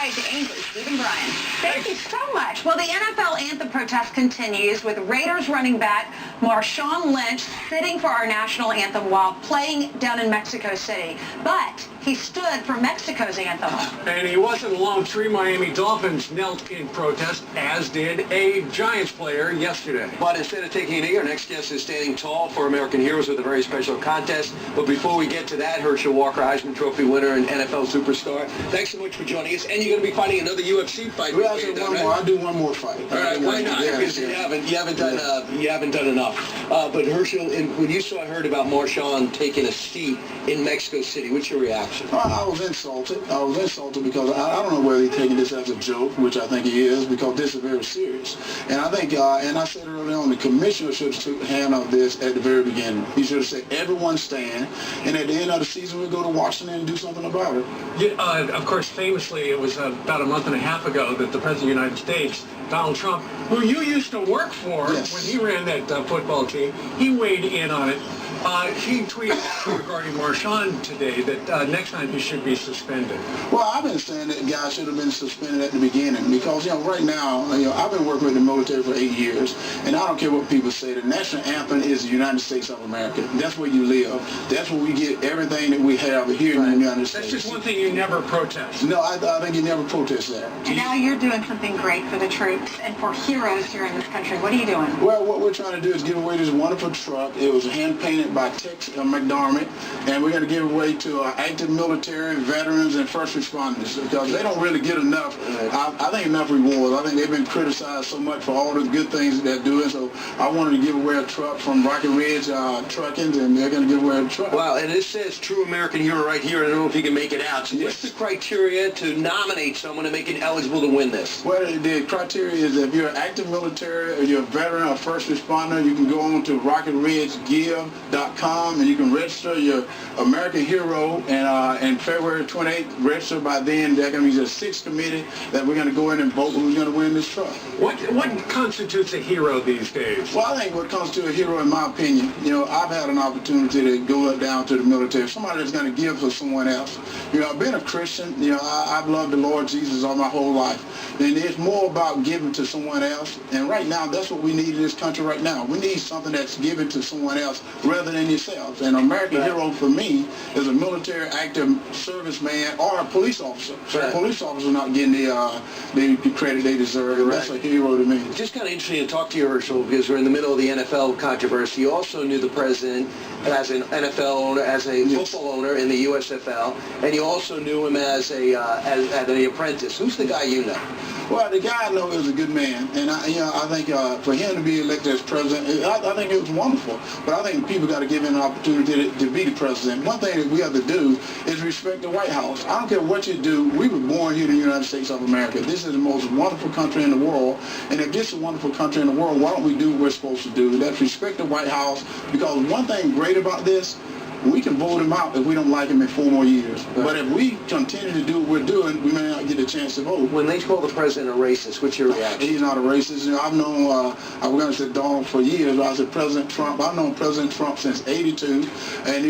right, Ainsley, Stephen Bryan. Thank you so much. Well, the NFL anthem protest continues with Raiders running back Marshawn Lynch sitting for our national anthem while playing down in Mexico City. But he stood for Mexico's anthem. And he wasn't alone. 3 Miami Dolphins knelt in protest, as did a Giants player yesterday. But instead of taking a knee, our next guest is standing tall for American heroes with a very special contest. But before we get to that, Herschel Walker, Heisman Trophy winner and NFL superstar, thanks so much for joining us. And you're going to be fighting another UFC fight. Well, I'll do one more fight. All right, why not? Because you haven't done enough. But Herschel, when you heard about Marshawn taking a seat in Mexico City, what's your reaction? I was insulted. I was insulted because I don't know whether he's taking this as a joke, which I think he is, because this is very serious. And I think, and I said earlier on, the commissioner should have handled this at the very beginning. He should have said, everyone stand, and at the end of the season, we'll go to Washington and do something about it. Yeah, of course, famously, it was about a month and a half ago that the President of the United States, Donald Trump, who you used to work for when he ran that football team, he weighed in on it. He tweeted regarding Marshawn today that next time he should be suspended. Well, I've been saying that guy should have been suspended at the beginning because, right now, I've been working with the military for 8 years, and I don't care what people say. The national anthem is the United States of America. That's where you live. That's where we get everything that we have here in the United States. That's just one thing you never protest. No, I think you never protest that. And now you're doing something great for the troops and for heroes here in this country. What are you doing? Well, what we're trying to do is give away this wonderful truck. It was hand-painted by Tex McDermott, and we're going to give away to active military, veterans, and first responders because they don't really get enough, I think, enough rewards. I think they've been criticized so much for all the good things that they're doing, so I wanted to give away a truck from Rocket Ridge Trucking, and they're going to give away a truck. Wow, and it says true American hero right here. I don't know if you can make it out. So what's the criteria to nominate someone to make it eligible to win this? Well, the criteria is that if you're an active military, or you're a veteran or first responder, you can go on to rocketridgegive.com and you can register your American hero, and February 28th, register by then. There's going to be a 6th committee that we're going to go in and vote who's going to win this truck. What constitutes a hero these days? Well, I think what constitutes a hero, in my opinion, I've had an opportunity to go down to the military. Somebody that's going to give for someone else. I've been a Christian. I've loved the Lord Jesus all my whole life. And it's more about giving to someone else. And right now, that's what we need in this country right now. We need something that's given to someone else rather than yourself. And an American hero for me is a military active serviceman or a police officer. Police officers are not getting the credit they deserve. That's a hero to me. It's just kind of interesting to talk to you, Herschel, because we're in the middle of the NFL controversy. You also knew the president as an NFL owner, as a football owner in the USFL, and you also knew him as an apprentice. Who's the guy you know? Well, the guy I know is a good man, and I think for him to be elected as president, I think it was wonderful. But I think people got to give him an opportunity to be the president. One thing that we have to do is respect the White House. I don't care what you do. We were born here in the United States of America. This is the most wonderful country in the world, and if this is a wonderful country in the world, why don't we do what we're supposed to do? That's respect the White House, because one thing great about this, we can vote him out if we don't like him in 4 more years. Right. But if we continue to do what we're doing, we may not get a chance to vote. When they call the president a racist, what's your reaction? He's not a racist. I've known, I was going to say Donald for years, but I said President Trump. I've known President Trump since '82. And,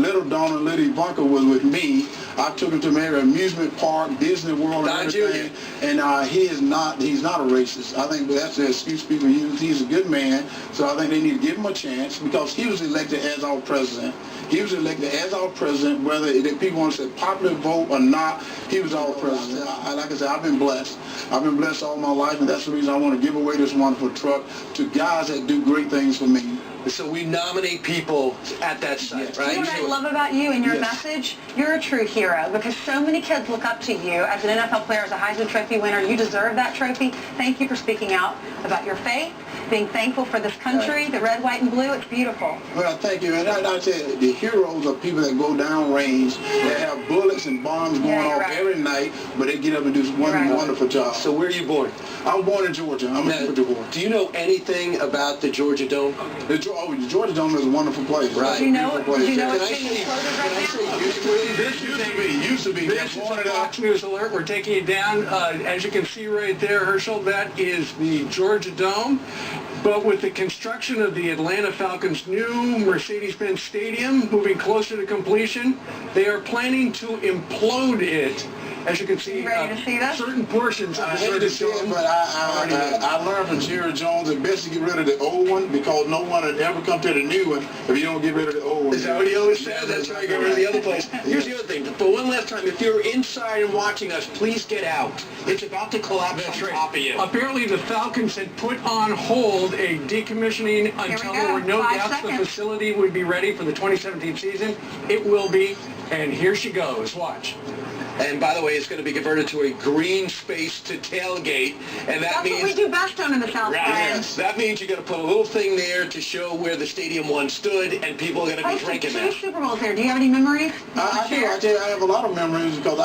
little Donald and little Ivanka was with me. I took him to every amusement park, Disney World, and everything. And he's not a racist. I think that's the excuse people use. He's a good man. So I think they need to give him a chance because he was elected as our president. He was elected as our president, whether people want to say popular vote or not, he was our president. Like I said, I've been blessed. I've been blessed all my life, and that's the reason I want to give away this wonderful truck to guys that do great things for me. So we nominate people at that site, right? You know what I love about you and your message? You're a true hero because so many kids look up to you as an NFL player, as a Heisman Trophy winner. You deserve that trophy. Thank you for speaking out about your faith, being thankful for this country, the red, white, and blue. It's beautiful. Well, thank you. And I said the heroes are people that go down range, that have bullets and bombs going off every night, but they get up and do one wonderful job. So where are you born? I was born in Georgia. I'm a Georgia boy. Do you know anything about the Georgia Dome? The Georgia Dome is a wonderful place. Right. Do you know it's being Can I exploded right say used to be. This is a Fox News alert. We're taking it down. As you can see right there, Herschel, that is the Georgia Dome. But with the construction of the Atlanta Falcons' new Mercedes-Benz Stadium moving closer to completion, they are planning to implode it As you can see, You ready to see this? certain portions of I the hate to say it, but I learned from Jerry Jones it's best to get rid of the old one because no one would ever come to the new one if you don't get rid of the old one. Is that what he always says? That's why you get rid of the other place. Here's the other thing. For one last time, if you're inside and watching us, please get out. It's about to collapse on top of you. Apparently, the Falcons had put on hold a decommissioning until there were no 5 doubts the seconds. facility would be ready for the 2017 season. It will be, and here she goes. Watch. And by the way, it's going to be converted to a green space to tailgate, and that That's means what we do best down in the South, Brian. that means you're going to put a little thing there to show where the stadium once stood, and people are going to be Hosted drinking 2 there. Super Bowls there. Do you have any memories? I do. I tell you, I have a lot of memories because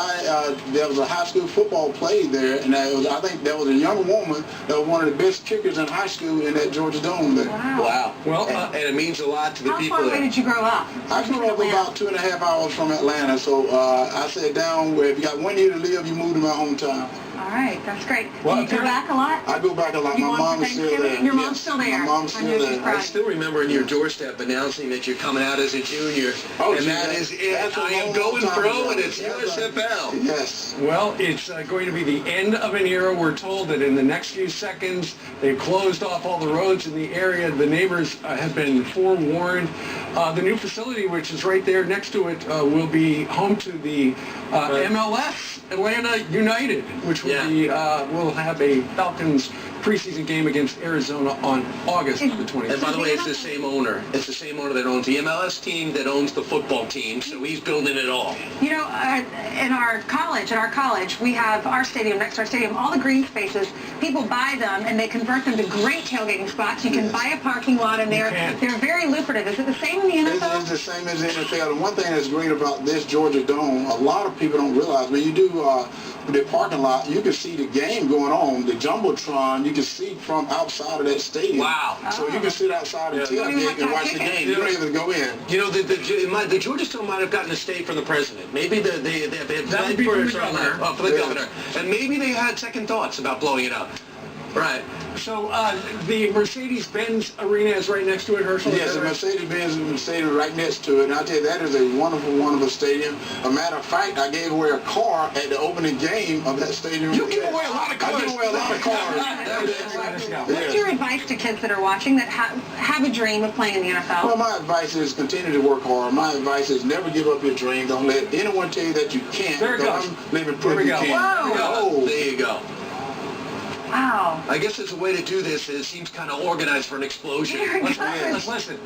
there was a high school football played there, and I think there was a young woman that was one of the best kickers in high school in that Georgia Dome there. Wow. Well, and it means a lot to the How people far away there. did you grow up? I grew up about 2.5 hours from Atlanta, so I said down where if you got 1 year to live, you move to my hometown. All right, that's great. Well, Do you go back a lot? I go back a lot. You My want mom for is still there. Thanksgiving? Your mom's Yes, still there. My mom's I still know she's there. proud. I still remember in your doorstep announcing that you're coming out as a junior, Oh, and gee, that is it. that's a I am long going time pro, ago. and it's Yes, USFL. Yes. Well, it's going to be the end of an era. We're told that in the next few seconds, they've closed off all the roads in the area. The neighbors have been forewarned. The new facility, which is right there next to it, will be home to the MLS Atlanta United, which will will have a Falcons preseason game against Arizona on August the 20th. And by the way, it's the same owner. It's the same owner that owns the MLS team, that owns the football team, so he's building it all. You know, at our college, we have our stadium, next to our stadium, all the green spaces, people buy them and they convert them to great tailgating spots. You can buy a parking lot in there. can. They're very lucrative. Is it the same in the NFL? It's the same as the NFL. And one thing that's great about this Georgia Dome, a lot of people don't realize, when you do the parking lot, you can see the game going on, the Jumbotron, you can see from outside of that stadium. Wow. So you can sit outside and tailgate and watch the game. You don't even go in. You know, the Georgia Stone might have gotten a stay from the president. Maybe they That would be from the governor. For the governor. And maybe they had second thoughts about blowing it up. Right. So the Mercedes-Benz arena is right next to it, Herschel? Yes, the Mercedes-Benz stadium right next to it. And I tell you, that is a wonderful, wonderful stadium. A matter of fact, I gave away a car at the opening game of that stadium. You give away a lot of cars. I give away a lot of cars. What's your advice to kids that are watching that have a dream of playing in the NFL? Well, my advice is continue to work hard. My advice is never give up your dream. Don't let anyone tell you that you can't. There it because goes. I'm living There we proof you go. can. Whoa. There you go. Wow. I guess there's a way to do this. It seems kind of organized for an explosion. Very good. Let's listen.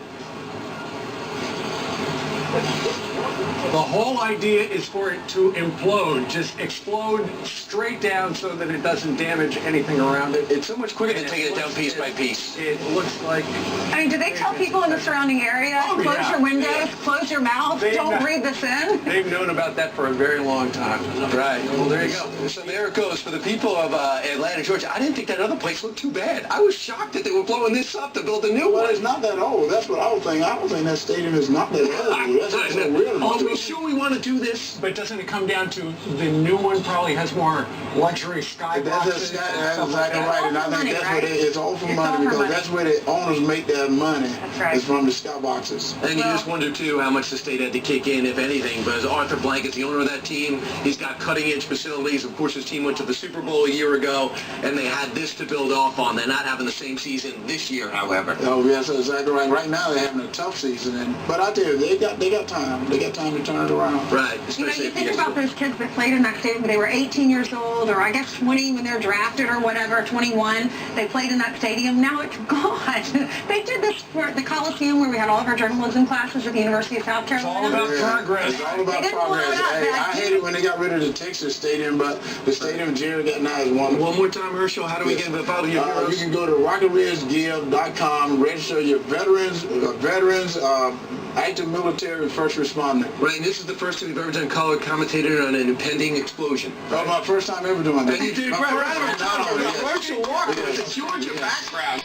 The whole idea is for it to implode, just explode straight down so that it doesn't damage anything around it. It's so much quicker than taking it down piece by piece. It looks like... I mean, do they tell people in the surrounding area, close yeah. your windows, close your mouth, don't breathe this in? They've known about that for a very long time. Right. Well, there you go. So there it goes. For the people of Atlanta, Georgia, I didn't think that other place looked too bad. I was shocked that they were blowing this up to build a new Well, one. it's not that old. That's what I was thinking. I was thinking that stadium is not that old. That's what's so weird about Are we it. sure we want to do this? But doesn't it come down to the new one probably has more luxury skyboxes? That's exactly right, and I think that's what it's all for It's money all for because money. that's where the owners make their money. That's right. It's from the skyboxes. And you just wonder, too, how much the state had to kick in, if anything. But as Arthur Blank is the owner of that team, he's got cutting-edge facilities. Of course, his team went to the Super Bowl a year ago, and they had this to build off on. They're not having the same season this year, however. Oh, yes, that's exactly right. Right now they're having a tough season, but I tell you, they got time. They got time to turn it around. Right. You know, Especially you if think you about those kids that played in that stadium, they were 18 years old, or I guess 20 when they're drafted or whatever, 21. They played in that stadium. Now it's gone. They did this for the Coliseum where we had all of our journalism classes at the University of South It's all Carolina. about progress. It's all about They didn't blow it progress. up, Hey, but I hate it when they got rid of the Texas stadium, but the stadium Jerry got now is wonderful. One more time, Herschel, how do we get involved in your You heroes? can go to rocketridgegive.com, register your veterans, active military, first responder. Right, and this is the first time you've ever done color commentator on an impending explosion. That was my first time ever doing that. And you did My right, first right, time, not only, yes. Herschel Walker with Yes. a Georgia background.